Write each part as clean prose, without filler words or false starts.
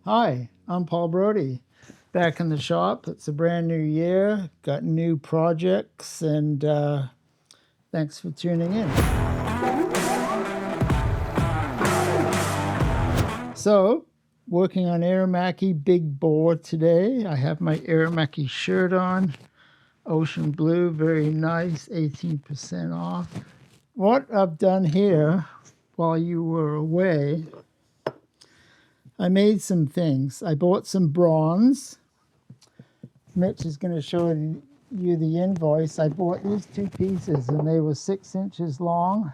Hi, I'm Paul Brodie. Back in the shop. It's a brand new year, got new projects, and thanks for tuning in. So, working on Aermacchi big bore today. I have my Aermacchi shirt on, ocean blue, very nice, 18% off. What I've done here while you were away, I made some things. I bought some bronze. Mitch is going to show you the invoice. I bought these two pieces and they were 6 inches long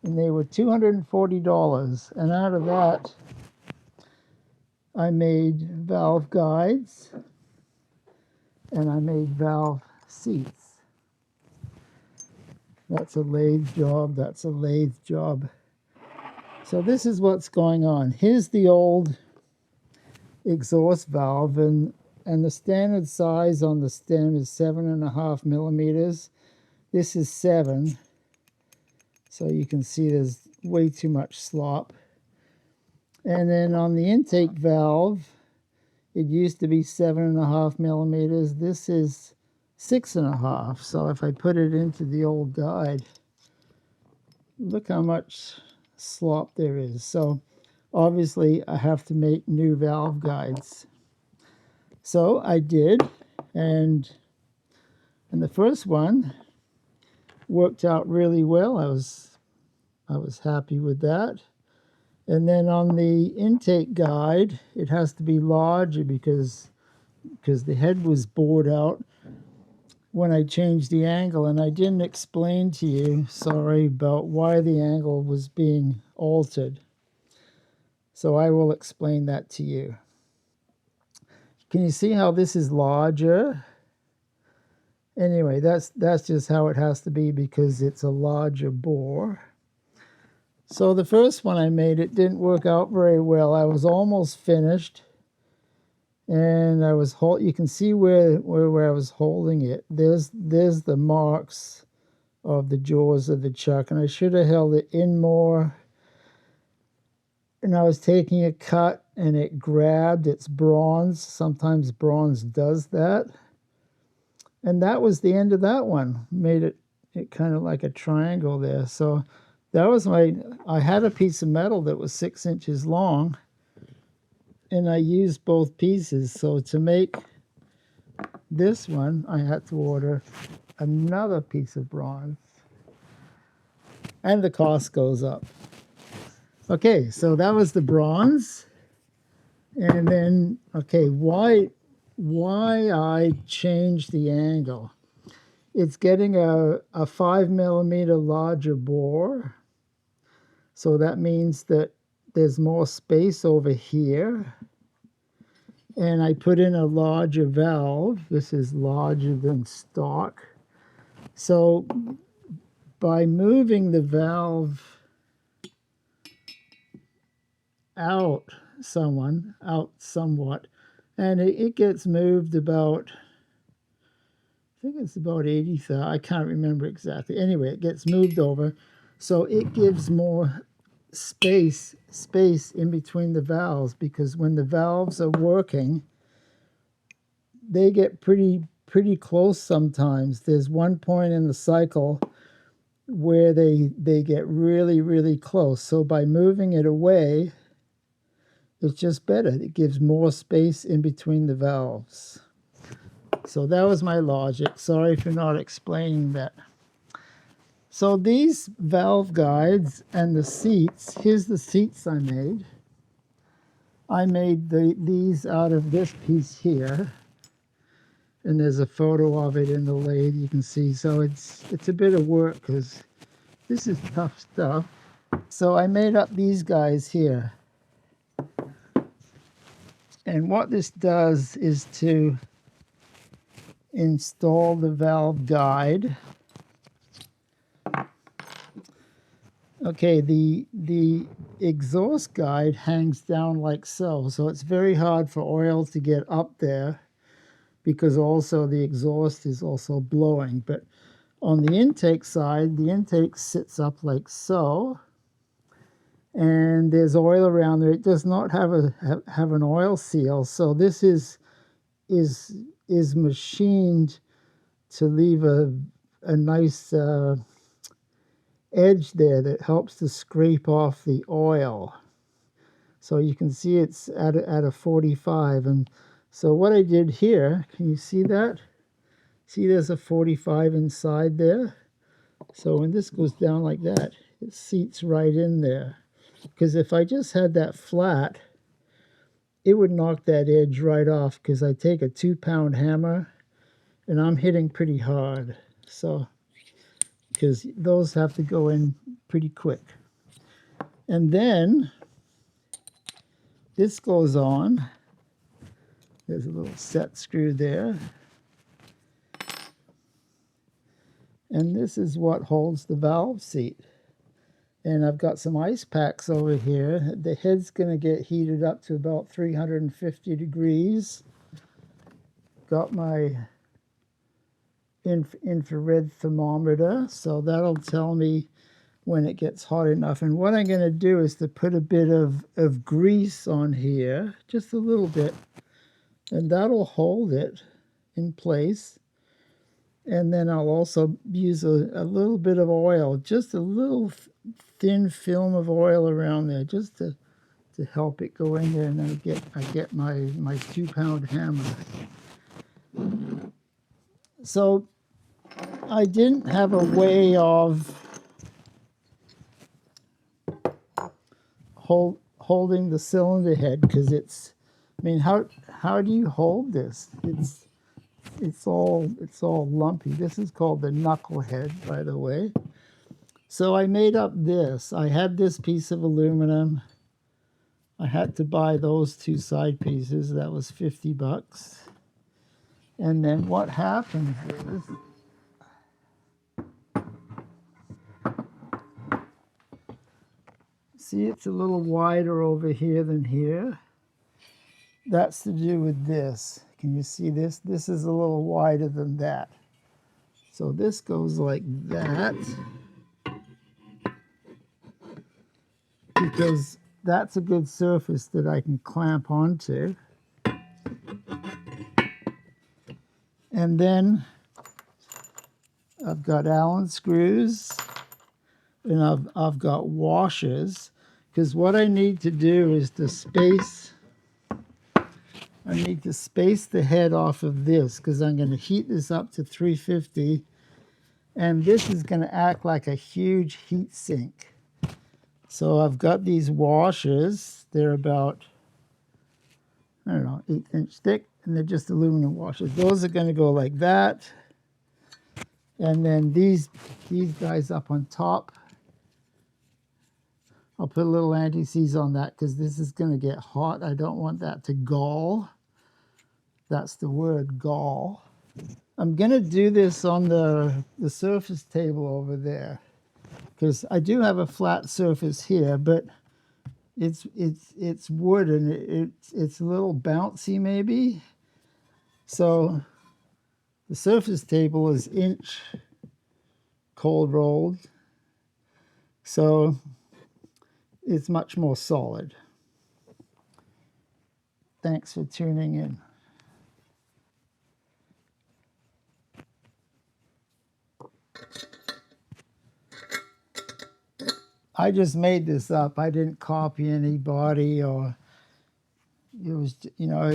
and they were $240. And out of that, I made valve guides and I made valve seats. That's a lathe job. That's a lathe job. So this is what's going on. Here's the old exhaust valve, and the standard size on the stem is 7.5 millimeters. This is 7, so you can see there's way too much slop. And then on the intake valve, it used to be 7.5 millimeters. This is 6.5. So if I put it into the old guide, look how much slop there is. So obviously I have to make new valve guides. So I did, and the first one worked out really well. I was happy with that. And then on the intake guide, it has to be larger because the head was bored out when I changed the angle, and I didn't explain to you, sorry, about why the angle was being altered. So I will explain that to you. Can you see how this is larger? Anyway, that's just how it has to be because it's a larger bore. So the first one I made, it didn't work out very well. I was almost finished, and you can see where I was holding it. There's the marks of the jaws of the chuck, and I should have held it in more. And I was taking a cut, and it grabbed. It's bronze. Sometimes bronze does that. And that was the end of that one. Made it kind of like a triangle there. So that was I had a piece of metal that was 6 inches long, and I used both pieces. So to make this one, I had to order another piece of bronze, and the cost goes up. Okay, so that was the bronze. And then, okay, why I changed the angle? It's getting a 5 millimeter larger bore. So that means that there's more space over here. And I put in a larger valve. This is larger than stock. So by moving the valve out somewhat, and it gets moved about, I think it's about 80,000. I can't remember exactly. Anyway, it gets moved over, so it gives more space in between the valves, because when the valves are working, they get pretty close sometimes. There's one point in the cycle where they get really close. So by moving it away, it's just better. It gives more space in between the valves. So that was my logic. Sorry for not explaining that. So these valve guides and the seats, here's the seats I made. I made these out of this piece here. And there's a photo of it in the lathe, you can see. So it's a bit of work because this is tough stuff. So I made up these guys here. And what this does is to install the valve guide. Okay, the exhaust guide hangs down like so. So it's very hard for oil to get up there because also the exhaust is also blowing. But on the intake side, the intake sits up like so. and there's oil around there. It does not have an oil seal, so this is machined to leave a nice edge there that helps to scrape off the oil. So you can see it's at a 45. And so what I did here, can you see that? See there's a 45 inside there? So when this goes down like that, it seats right in there. Because if I just had that flat, it would knock that edge right off, because I take a 2-pound hammer and I'm hitting pretty hard. So, because those have to go in pretty quick. And then this goes on. There's a little set screw there. And this is what holds the valve seat. And I've got some ice packs over here. The head's going to get heated up to about 350 degrees. Got my infrared thermometer, so that'll tell me when it gets hot enough. And what I'm going to do is to put a bit of grease on here, just a little bit, and that'll hold it in place. And then I'll also use a little bit of oil, just a little thin film of oil around there, just to help it go in there. And then I get my 2-pound hammer. So I didn't have a way of holding the cylinder head, because it's, I mean, how do you hold this? It's all lumpy. This is called the knuckle head, by the way. So I made up this. I had this piece of aluminum. I had to buy those 2 side pieces. That was 50 bucks. And then what happens is, see, it's a little wider over here than here. That's to do with this. Can you see this? This is a little wider than that. So this goes like that, because that's a good surface that I can clamp onto. And then I've got Allen screws, and I've got washers, because what I need to do is to space. I need to space the head off of this, because I'm going to heat this up to 350, and this is going to act like a huge heat sink. So I've got these washers. They're about, I don't know, 1/8 thick, and they're just aluminum washers. Those are going to go like that. And then these guys up on top, I'll put a little anti-seize on that, because this is going to get hot. I don't want that to gall. That's the word, gall. I'm going to do this on the surface table over there, because I do have a flat surface here, but it's wood, and it's a little bouncy maybe. So the surface table is inch cold rolled, so it's much more solid. Thanks for tuning in. I just made this up. I didn't copy anybody, or it was, you know,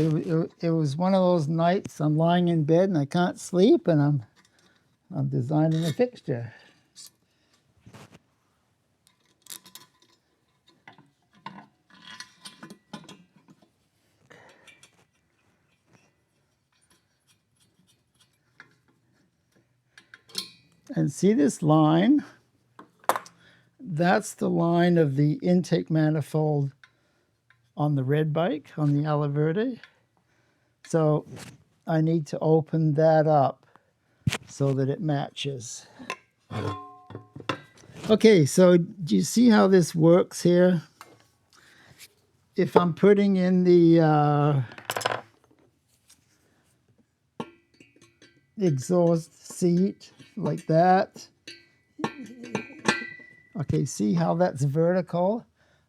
it was one of those nights I'm lying in bed and I can't sleep, and I'm designing a fixture. And see this line? That's the line of the intake manifold on the red bike, on the Alla Verde. So I need to open that up so that it matches. Okay, so do you see how this works here? If I'm putting in the exhaust seat like that, okay, see how that's vertical?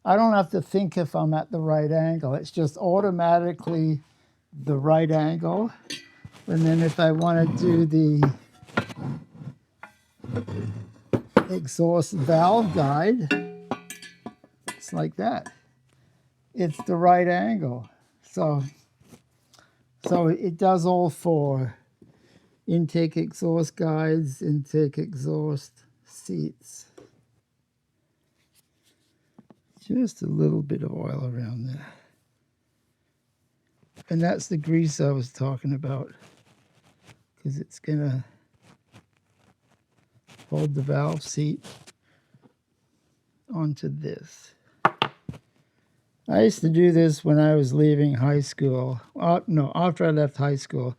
I don't have to think if I'm at the right angle. It's just automatically the right angle. And then if I want to do the exhaust valve guide, it's like that. It's the right angle. So it does all four: intake exhaust guides, intake exhaust seats. Just a little bit of oil around there. And that's the grease I was talking about, because it's going to hold the valve seat onto this. I used to do this when I was leaving high school. No, after I left high school,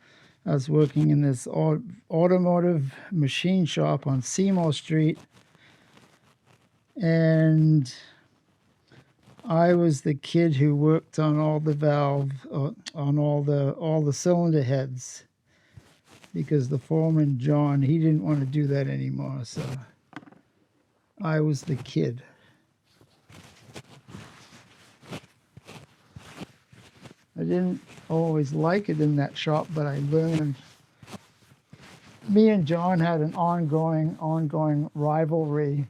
I was working in this automotive machine shop on Seymour Street. And I was the kid who worked on all the valve, on all the cylinder heads, because the foreman, John, he didn't want to do that anymore. So I was the kid. I didn't always like it in that shop, but I learned. Me and John had an ongoing rivalry.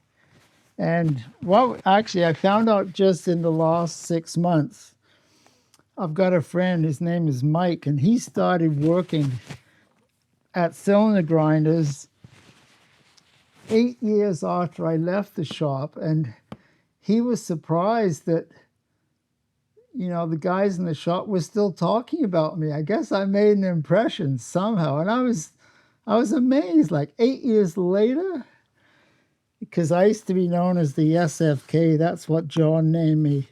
And well, actually, I found out just in the last 6 months. I've got a friend, his name is Mike, and he started working at cylinder grinders 8 years after I left the shop. And he was surprised that, you know, the guys in the shop were still talking about me. I guess I made an impression somehow. And I was amazed, like 8 years later, because I used to be known as the SFK. That's what John named me.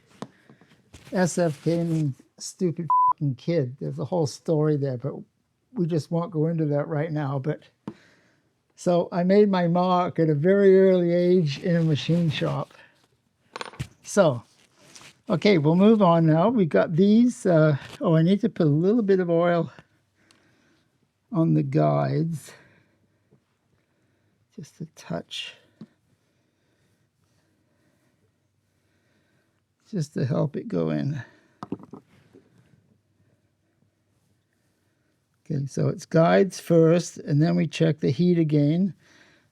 SFK means stupid fucking kid. There's a whole story there, but we just won't go into that right now. But so I made my mark at a very early age in a machine shop. So, okay, we'll move on now. We got these. I need to put a little bit of oil on the guides. Just a touch. Just to help it go in. Okay, so it's guides first, and then we check the heat again.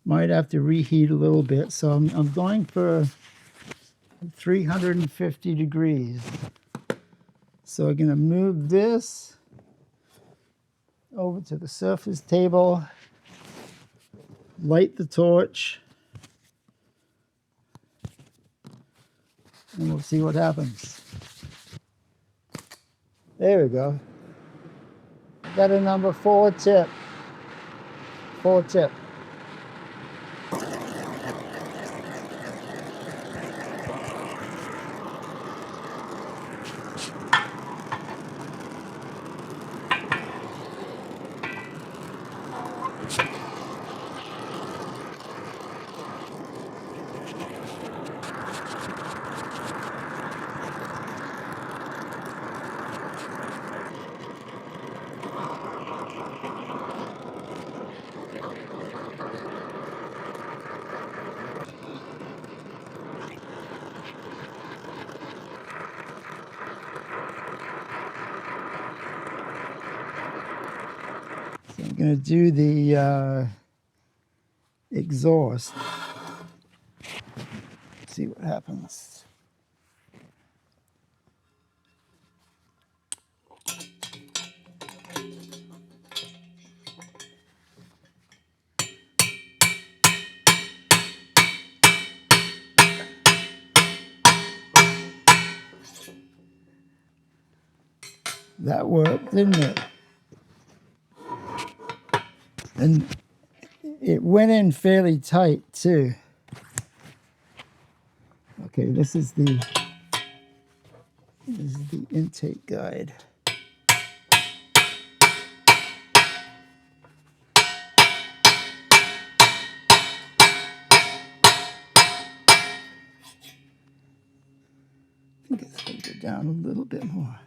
Might have to reheat a little bit. So I'm going for 350 degrees. So I'm going to move this over to the surface table, light the torch, and we'll see what happens. There we go. Got a number 4 tip. 4 tip. So I'm going to do the exhaust. See what happens. That worked, didn't it? And it went in fairly tight too. Okay, this is the intake guide. I think it's going to go down a little bit more.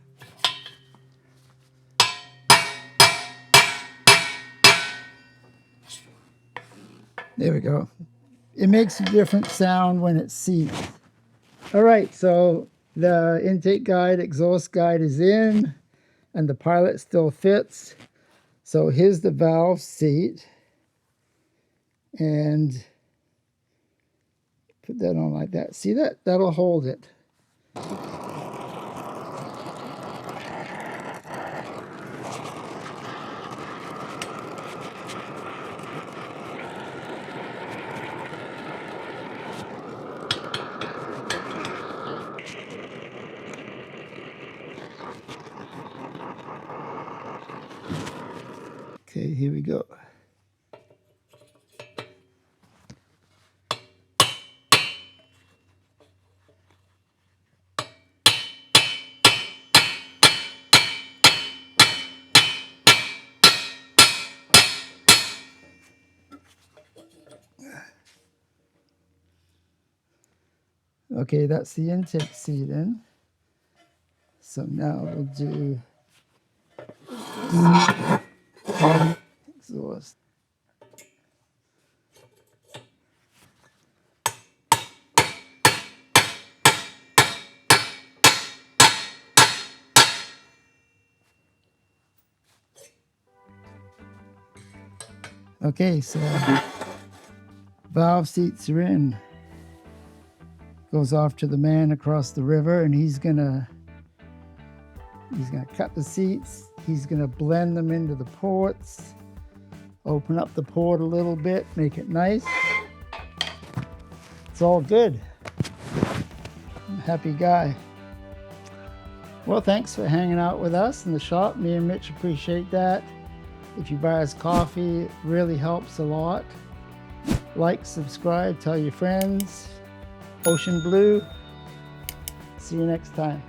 There we go. It makes a different sound when it seats. All right, so the intake guide, exhaust guide is in, and the pilot still fits. So here's the valve seat, and put that on like that. See that? That'll hold it. Okay, here we go. Okay, that's the intake seat in. So now we'll do exhaust. Okay, so valve seats are in. Goes off to the man across the river, and he's gonna cut the seats. He's gonna blend them into the ports, open up the port a little bit, make it nice. It's all good. I'm a happy guy. Well, thanks for hanging out with us in the shop. Me and Mitch appreciate that. If you buy us coffee, it really helps a lot. Like, subscribe, tell your friends. Ocean Blue. See you next time.